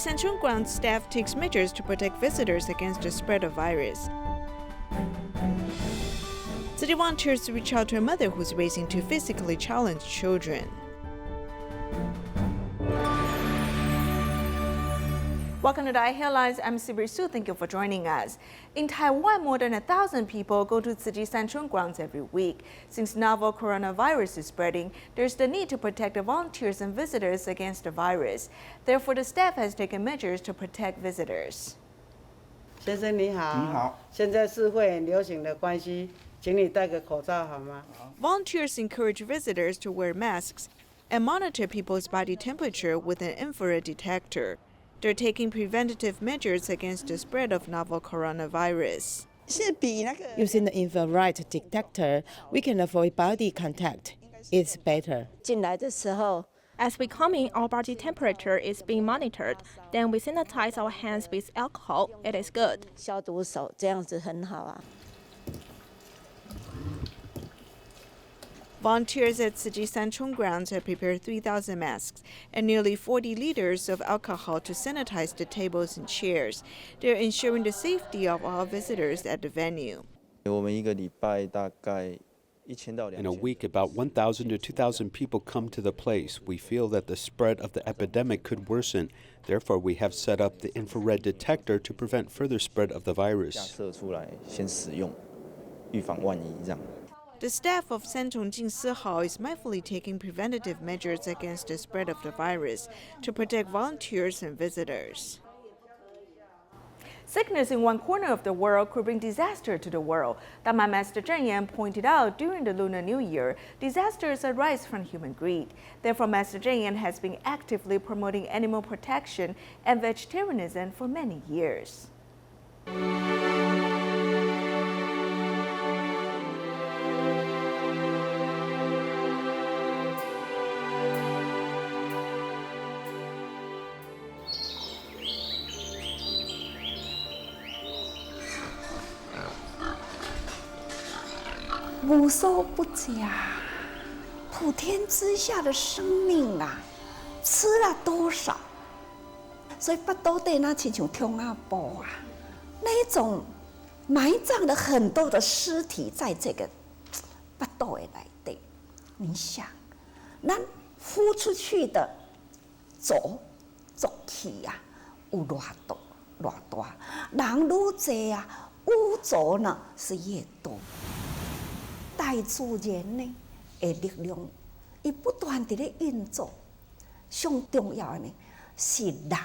Sanchong ground staff takes measures to protect visitors against the spread of virus. City volunteers reach out to a mother who's raising two physically challenged children. Welcome to DaAi Headlines. I'm Siri Su. Thank you for joining us. In Taiwan, more than 1,000 people go to Tzu Chi Sanchong grounds every week. Since novel coronavirus is spreading, there's the need to protect the volunteers and visitors against the virus. Therefore, the staff has taken measures to protect visitors. 先生你好，你好。现在是会很流行的关系，请你戴个口罩好吗？ Volunteers encourage visitors to wear masks and monitor people's body temperature with an infrared detector. They're taking preventative measures against the spread of novel coronavirus. Using the infrared detector, we can avoid body contact. It's better. As we come in, our body temperature is being monitored. Then we sanitize our hands with alcohol. It is good. Volunteers at Tzu Chi Sanchong grounds have prepared 3,000 masks and nearly 40 liters of alcohol to sanitize the tables and chairs. They're ensuring the safety of all visitors at the venue. In a week, about 1,000 to 2,000 people come to the place. We feel that the spread of the epidemic could worsen. Therefore, we have set up the infrared detector to prevent further spread of the virus. The staff of Sanchong Jingsi Hall is mindfully taking preventative measures against the spread of the virus to protect volunteers and visitors. Sickness in one corner of the world could bring disaster to the world. Dharma Master Cheng Yen pointed out during the Lunar New Year, disasters arise from human greed. Therefore, Master Cheng Yen has been actively promoting animal protection and vegetarianism for many years. 无所不假，普天之下的生命啊，吃了多少？所以巴肚底那亲像通阿布啊，那一种埋葬了很多的尸体在这个巴肚的内底。你想，咱呼出去的浊气啊，有偌多偌大，人愈多啊，污浊呢是越多。 大自然呢的力量，伊不断地咧运作。上重要的呢是人，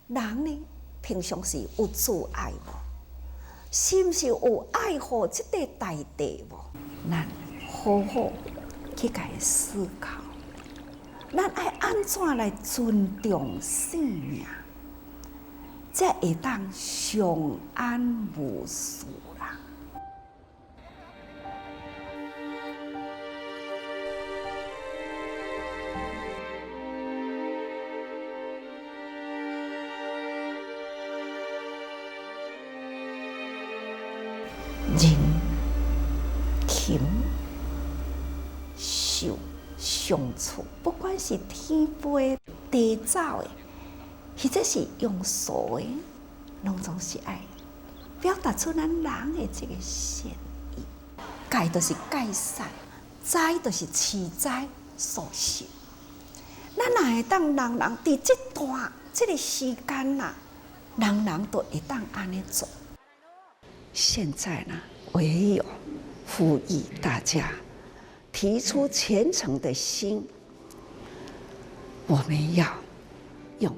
人呢平常是有自爱无？是毋是有爱护这个大地无？咱好好去甲伊思考，咱爱安怎来尊重生命，才会当相安无事啦。 人、禽、兽相处，不管是天飞地走的，或者是庸俗的，拢总是爱表达出咱人的这个善意。戒就是戒善，斋就是持斋素食。咱哪会当人人伫这段这个时间呐，人人都会当安尼做。 现在呢，唯有呼吁大家提出虔诚的心，我们要用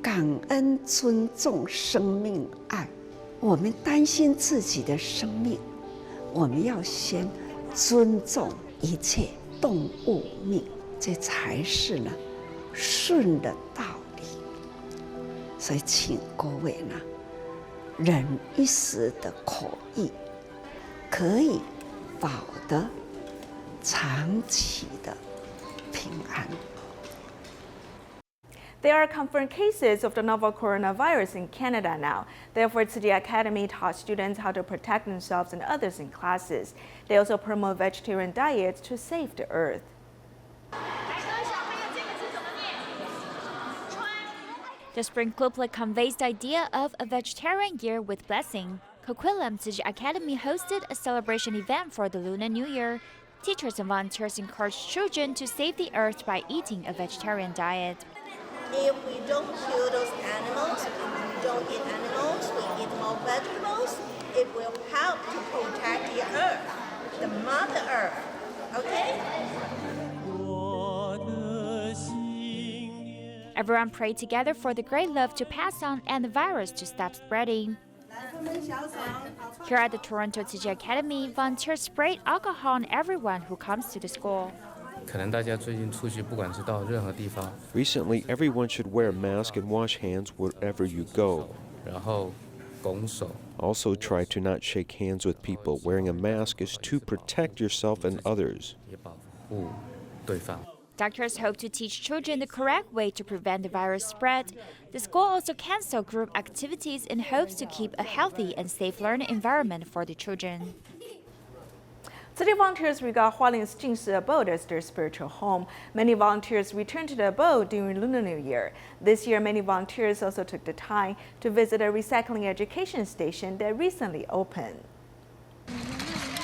感恩、尊重生命、爱。我们担心自己的生命，我们要先尊重一切动物命，这才是呢顺的道理。所以，请各位呢。 忍一时的口意，可以保得长期的平安。 There are confirmed cases of the novel coronavirus in Canada now. Therefore, Tzu Chi Academy taught students how to protect themselves and others in classes. They also promote vegetarian diets to save the earth. The spring couplet conveys the idea of a vegetarian year with blessing. Coquitlam Tzu Chi Academy hosted a celebration event for the Lunar New Year. Teachers and volunteers encouraged children to save the earth by eating a vegetarian diet. If we don't kill those animals, if we don't eat animals, we eat more vegetables, it will help to protect the earth, the Mother Earth. Okay? Everyone prayed together for the great love to pass on and the virus to stop spreading. Here at the Toronto Tzu Chi Academy, volunteers sprayed alcohol on everyone who comes to the school. Recently, everyone should wear a mask and wash hands wherever you go. Also, try to not shake hands with people. Wearing a mask is to protect yourself and others. Doctors hope to teach children the correct way to prevent the virus spread. The school also canceled group activities in hopes to keep a healthy and safe learning environment for the children. City volunteers regard Hualien's Jingsi abode as their spiritual home. Many volunteers returned to the abode during Lunar New Year. This year, many volunteers also took the time to visit a recycling education station that recently opened.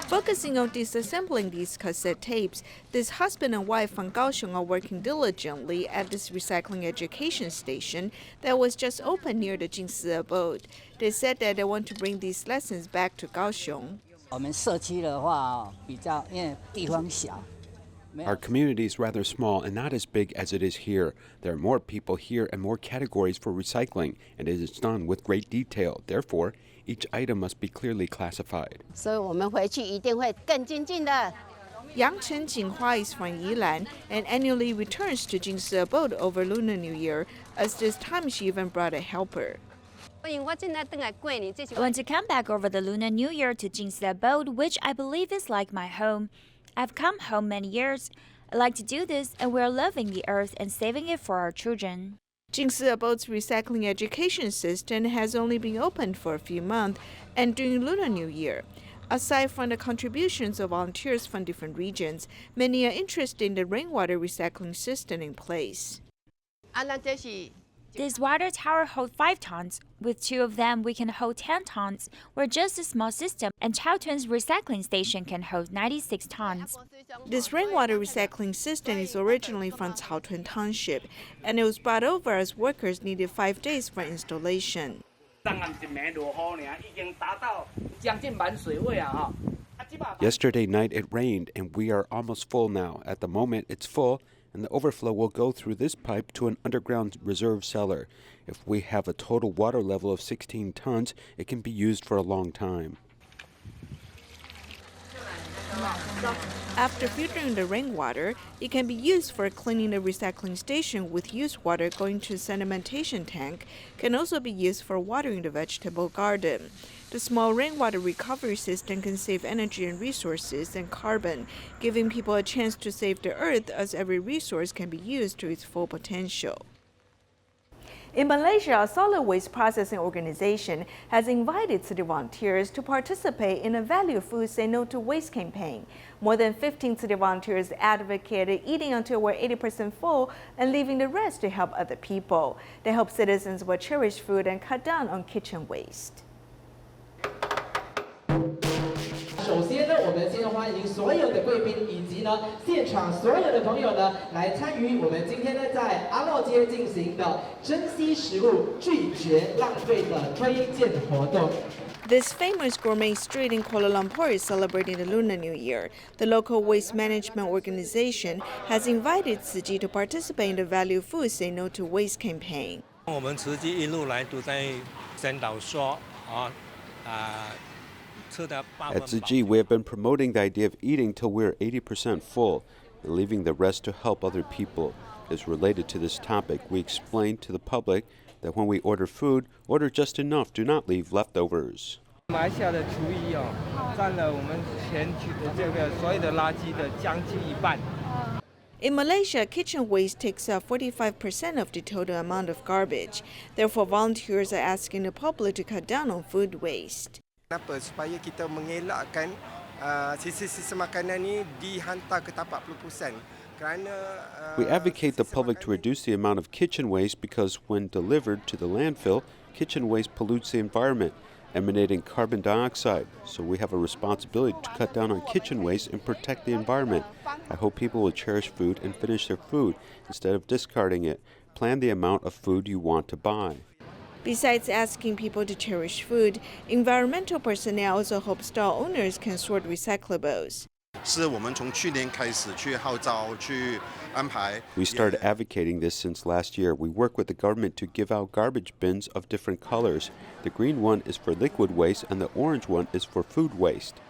Focusing on disassembling these cassette tapes, this husband and wife from Kaohsiung are working diligently at this recycling education station that was just opened near the Jingsi abode. They said that they want to bring these lessons back to Kaohsiung. Our community is rather small and not as big as it is here. There are more people here and more categories for recycling, and it is done with great detail. Therefore, each item must be clearly classified. Yang Chen Jinghua is from Yilan and annually returns to Jingsi abode over Lunar New Year, as this time she even brought a helper. I want to come back over the Lunar New Year to Jingsi abode, which I believe is like my home. I've come home many years. I like to do this, and we're loving the earth and saving it for our children. Jingsi abode's recycling education system has only been opened for a few months and during Lunar New Year. Aside from the contributions of volunteers from different regions, many are interested in the rainwater recycling system in place. This water tower holds 5 tons. With 2 of them, we can hold 10 tons. We're just a small system, and Chowtun's recycling station can hold 96 tons. This rainwater recycling system is originally from Caotun Township, and it was brought over as workers needed 5 days for installation. Yesterday night it rained, and we are almost full now. At the moment, it's full, and the overflow will go through this pipe to an underground reserve cellar. If we have a total water level of 16 tons, it can be used for a long time. After filtering the rainwater, it can be used for cleaning the recycling station with used water going to a sedimentation tank, can also be used for watering the vegetable garden. The small rainwater recovery system can save energy and resources and carbon, giving people a chance to save the earth as every resource can be used to its full potential. In Malaysia, a solid waste processing organization has invited city volunteers to participate in a Value Food Say No to Waste campaign. More than 15 city volunteers advocated eating until we're 80% full and leaving the rest to help other people. They hope citizens will cherish food and cut down on kitchen waste. 首先呢，我们先欢迎所有的贵宾以及呢现场所有的朋友呢来参与我们今天呢在阿洛街进行的珍惜食物、拒绝浪费的推荐活动。 This famous gourmet street in Kuala Lumpur is celebrating the Lunar New Year. The local waste management organization has invited Tzu Chi to participate in the Value Food Say No to Waste campaign. 我们慈济一路来都在宣导说At Tzu Chi, we have been promoting the idea of eating till we're 80% full and leaving the rest to help other people. As related to this topic, we explained to the public that when we order food, order just enough, do not leave leftovers. 马来西亚的厨余占了我们全区的这个所有的垃圾的将近一半。 In Malaysia, kitchen waste takes up 45% of the total amount of garbage. Therefore, volunteers are asking the public to cut down on food waste. Kenapa? Supaya kita mengelakkan sisa-sisa makanan ni dihantar ke tapak pelepasan. We advocate the public to reduce the amount of kitchen waste because when delivered to the landfill, kitchen waste pollutes the environment, emanating carbon dioxide. So we have a responsibility to cut down on kitchen waste and protect the environment. I hope people will cherish food and finish their food instead of discarding it. Plan the amount of food you want to buy. Besides asking people to cherish food, environmental personnel also hope stall owners can sort recyclables. We started advocating this since last year. We work with the government to give out garbage bins of different colors. The green one is for liquid waste and the orange one is for food waste.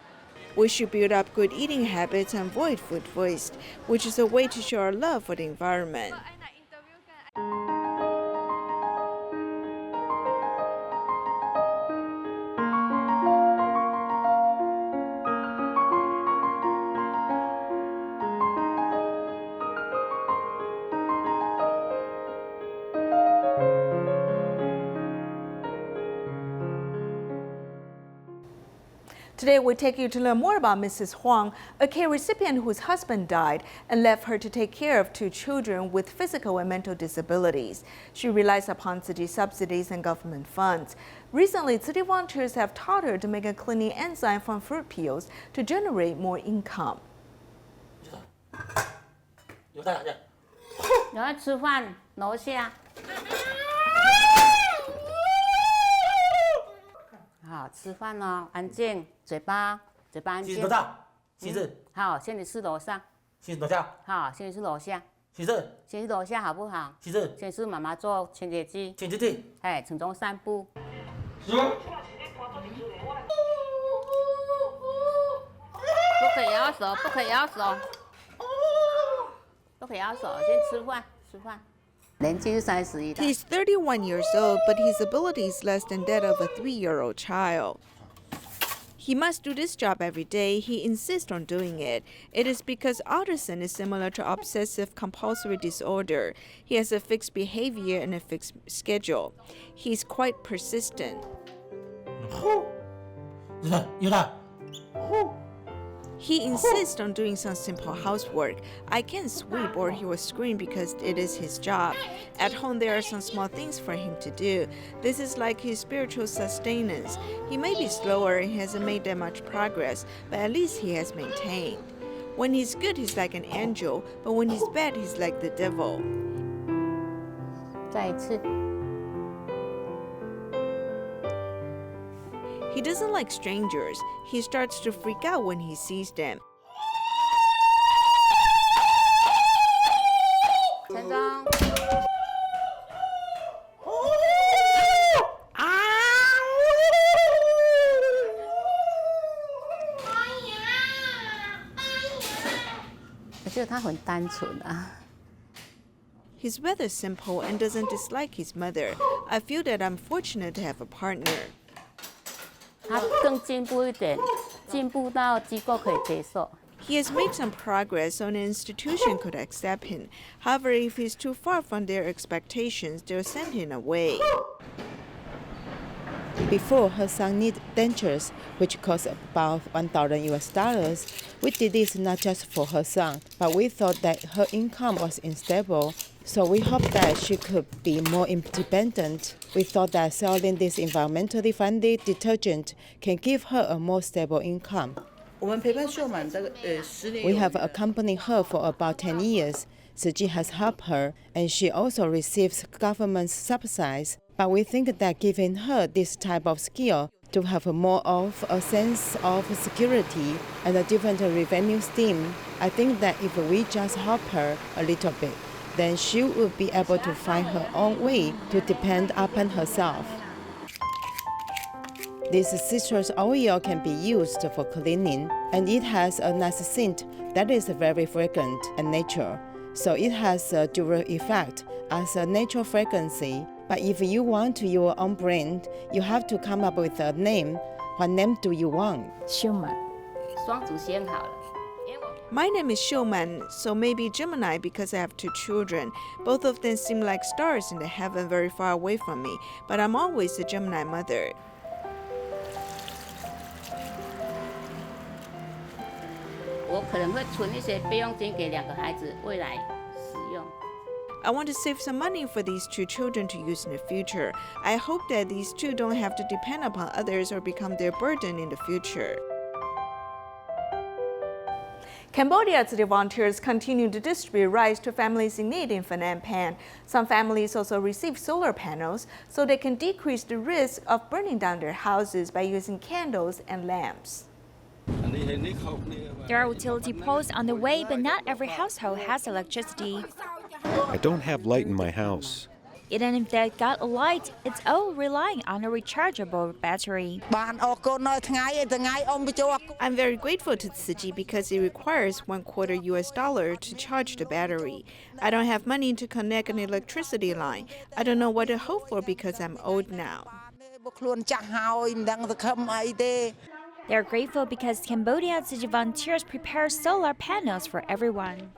We should build up good eating habits and avoid food waste, which is a way to show our love for the environment. Today, we take you to learn more about Mrs. Huang, a care recipient whose husband died and left her to take care of 2 children with physical and mental disabilities. She relies upon Tzu Chi subsidies and government funds. Recently, Tzu Chi volunteers have taught her to make a cleaning enzyme from fruit peels to generate more income. 好，吃饭哦，安静，嘴巴安静。洗头洗字。好，先你是楼上。先楼下。好，先你是楼下。洗字。先是楼下好不好？洗字。先是妈妈做清洁剂。清洁剂。哎，从中散步。不可以摇手，不可以摇手。不可以摇手，先吃饭，吃饭。 He's 31 years old, but his ability is less than that of a 3-year-old child. He must do this job every day. He insists on doing it. It is because autism is similar to obsessive-compulsory disorder. He has a fixed behavior and a fixed schedule. He's quite persistent. He insists on doing some simple housework. I can't sweep or he will scream because it is his job. At home, there are some small things for him to do. This is like his spiritual sustenance. He may be slower and hasn't made that much progress, but at least he has maintained. When he's good, he's like an angel, but when he's bad, he's like the devil. 再一次。 He doesn't like strangers. He starts to freak out when he sees them. 陈忠。我觉得他很单纯啊。 He's rather simple and doesn't dislike his mother. I feel that I'm fortunate to have a partner. 他更进步一点，进步到机构可以接受。 He has made some progress so an institution could accept him. However, if he's too far from their expectations, they'll send him away. Before, her son needed dentures, which cost about $1,000. We did this not just for her son, but we thought that her income was unstable, so we hoped that she could be more independent. We thought that selling this environmentally friendly detergent can give her a more stable income. We have accompanied her for about 10 years. Tzu Chi has helped her, and she also receives government subsidies. But we think that giving her this type of skill to have more of a sense of security and a different revenue stream, I think that if we just help her a little bit, then she will be able to find her own way to depend upon herself. This citrus oil can be used for cleaning, and it has a nice scent that is very fragrant and natural. So it has a dual effect as a natural fragrance. But if you want your own brand, you have to come up with a name. What name do you want? 秀满，双祖先好了。 My name is Shouman, so maybe Gemini because I have 2 children. Both of them seem like stars in the heaven very far away from me, but I'm always a Gemini mother. 我可能会存一些备用金给2个孩子未来使用。 I want to save some money for these 2 children to use in the future. I hope that these 2 don't have to depend upon others or become their burden in the future. Cambodia Tzu Chi volunteers continue to distribute rice to families in need in Phnom Penh. Some families also receive solar panels so they can decrease the risk of burning down their houses by using candles and lamps. There are utility poles on the way, but not every household has electricity. I don't have light in my house. Even if they got a light, it's all relying on a rechargeable battery. I'm very grateful to Tzu Chi because it requires $0.25 to charge the battery. I don't have money to connect an electricity line. I don't know what to hope for because I'm old now. They're grateful because Cambodia Tzu Chi volunteers prepare solar panels for everyone.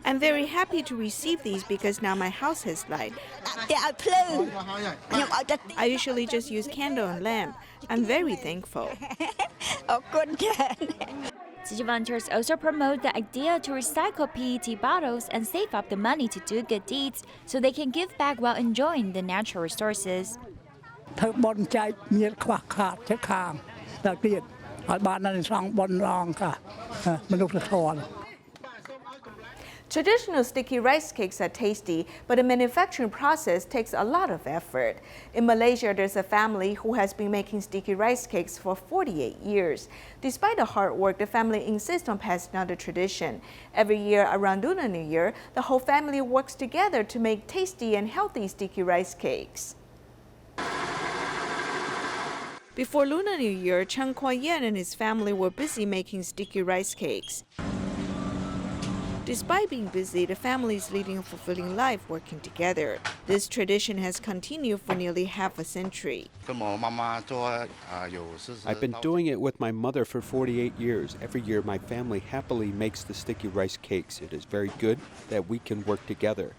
I'm very happy to receive these because now my house has light. I usually just use candle and lamp. I'm very thankful. Tzu Chi volunteers also promote the idea to recycle PET bottles and save up the money to do good deeds so they can give back while enjoying the natural resources. Traditional sticky rice cakes are tasty, but the manufacturing process takes a lot of effort. In Malaysia, there's a family who has been making sticky rice cakes for 48 years. Despite the hard work, the family insists on passing on the tradition. Every year around Lunar New Year, the whole family works together to make tasty and healthy sticky rice cakes. Before Lunar New Year, Cheng Yen and his family were busy making sticky rice cakes. Despite being busy, the family is leading a fulfilling life working together. This tradition has continued for nearly half a century. I've been doing it with my mother for 48 years. Every year, my family happily makes the sticky rice cakes. It is very good that we can work together.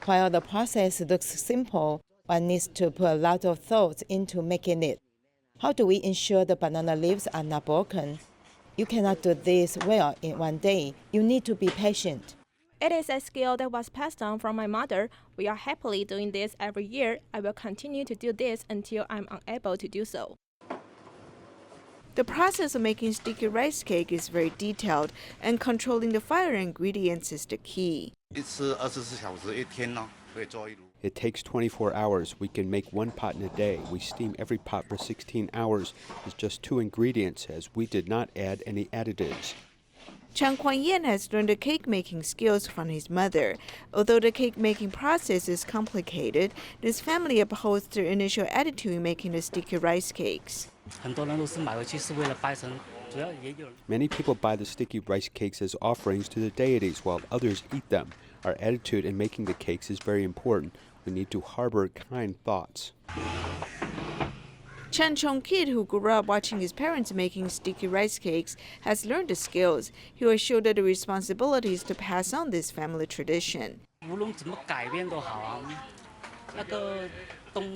While the process looks simple, one needs to put a lot of thought into making it. How do we ensure the banana leaves are not broken? You cannot do this well in one day. You need to be patient. It is a skill that was passed on from my mother. We are happily doing this every year. I will continue to do this until I'm unable to do so. The process of making sticky rice cake is very detailed, and controlling the fire ingredients is the key. It takes 24 hours. We can make 1 pot in a day. We steam every pot for 16 hours. It's just 2 ingredients, as we did not add any additives. Cheng Yen has learned the cake-making skills from his mother. Although the cake-making process is complicated, his family upholds their initial attitude in making the sticky rice cakes. Many people buy the sticky rice cakes as offerings to the deities, while others eat them. Our attitude in making the cakes is very important. We need to harbor kind thoughts. Chan Chong Kid, who grew up watching his parents making sticky rice cakes, has learned the skills. He was shielded the responsibilities to pass on this family tradition.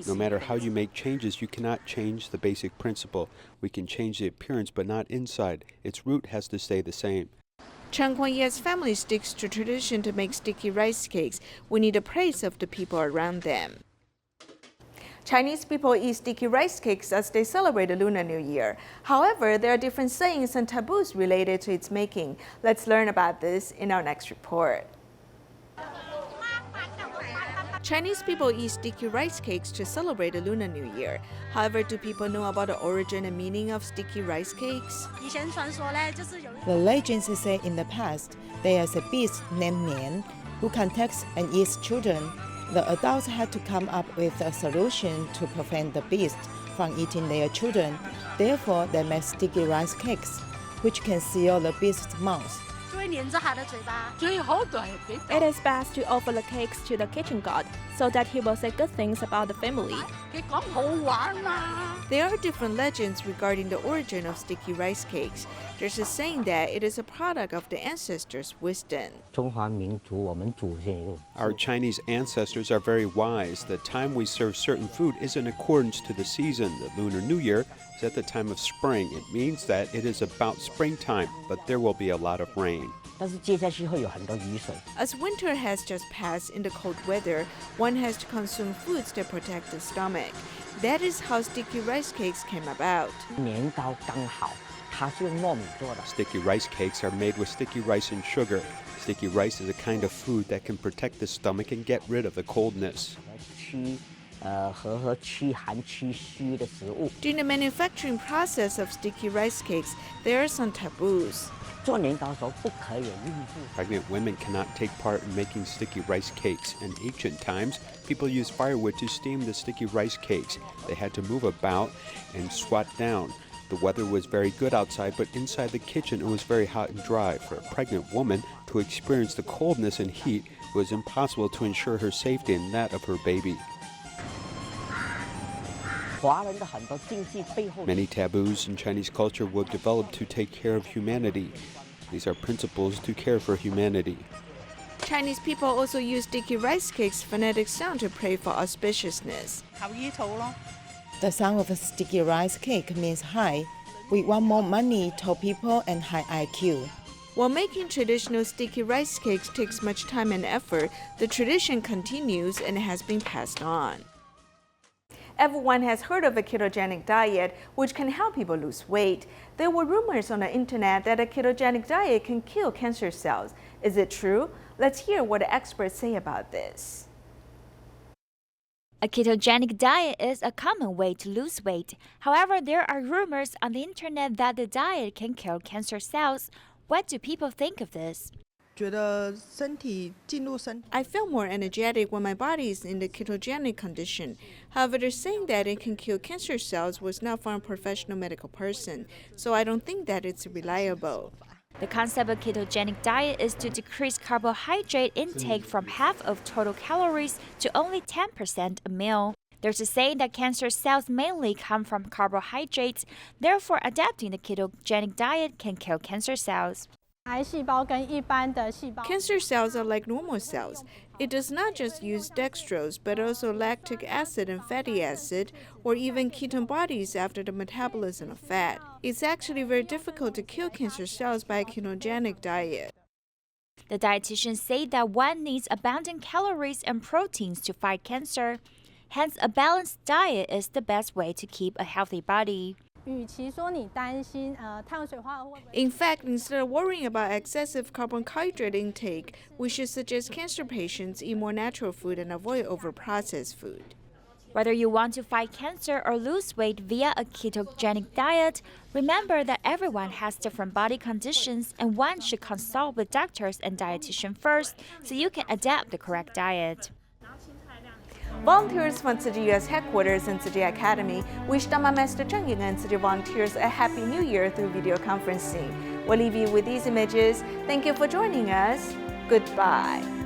No matter how you make changes, you cannot change the basic principle. We can change the appearance, but not inside. Its root has to stay the same. Cheng Yen's family sticks to tradition to make sticky rice cakes. We need the praise of the people around them. Chinese people eat sticky rice cakes as they celebrate the Lunar New Year. However, there are different sayings and taboos related to its making. Let's learn about this in our next report. Chinese people eat sticky rice cakes to celebrate the Lunar New Year. However, do people know about the origin and meaning of sticky rice cakes? The legends say in the past, there is a beast named Nian who contacts and eats children. The adults had to come up with a solution to prevent the beast from eating their children. Therefore, they make sticky rice cakes, which can seal the beast's mouth. It is best to offer the cakes to the kitchen god so that he will say good things about the family. There are different legends regarding the origin of sticky rice cakes. There's a saying that it is a product of the ancestors' wisdom. Our Chinese ancestors are very wise. The time we serve certain food is in accordance to the season. The Lunar New Year is at the time of spring. It means that it is about springtime, but there will be a lot of rain. As winter has just passed in the cold weather, one has to consume foods that protect the stomach. That is how sticky rice cakes came about. Sticky rice cakes are made with sticky rice and sugar. Sticky rice is a kind of food that can protect the stomach and get rid of the coldness. During the manufacturing process of sticky rice cakes, there are some taboos. Pregnant women cannot take part in making sticky rice cakes. In ancient times, people used firewood to steam the sticky rice cakes. They had to move about and squat down. The weather was very good outside, but inside the kitchen it was very hot and dry. For a pregnant woman to experience the coldness and heat, it was impossible to ensure her safety and that of her baby. Many taboos in Chinese culture were developed to take care of humanity. These are principles to care for humanity. Chinese people also use sticky rice cakes' phonetic sound to pray for auspiciousness. The sound of a sticky rice cake means high. We want more money, tall people, and high IQ. While making traditional sticky rice cakes takes much time and effort, the tradition continues and has been passed on. Everyone has heard of a ketogenic diet, which can help people lose weight. There were rumors on the internet that a ketogenic diet can kill cancer cells. Is it true? Let's hear what the experts say about this. A ketogenic diet is a common way to lose weight. However, there are rumors on the internet that the diet can kill cancer cells. What do people think of this? I feel more energetic when my body is in the ketogenic condition. However, they're saying that it can kill cancer cells was not from a professional medical person, so I don't think that it's reliable. The concept of ketogenic diet is to decrease carbohydrate intake from half of total calories to only 10% a meal. There's a saying that cancer cells mainly come from carbohydrates, therefore adapting the ketogenic diet can kill cancer cells. Cancer cells are like normal cells. It does not just use dextrose, but also lactic acid and fatty acid, or even ketone bodies after the metabolism of fat. It's actually very difficult to kill cancer cells by a ketogenic diet. The dietitians say that one needs abundant calories and proteins to fight cancer. Hence, a balanced diet is the best way to keep a healthy body. In fact, instead of worrying about excessive carbohydrate intake, we should suggest cancer patients eat more natural food and avoid overprocessed food. Whether you want to fight cancer or lose weight via a ketogenic diet, remember that everyone has different body conditions and one should consult with doctors and dietitians first so you can adapt the correct diet. Volunteers from Tzu Chi U.S. headquarters and Tzu Chi Academy wish Dharma Master Cheng Yen and Tzu Chi volunteers a Happy New Year through video conferencing. We'll leave you with these images. Thank you for joining us. Goodbye.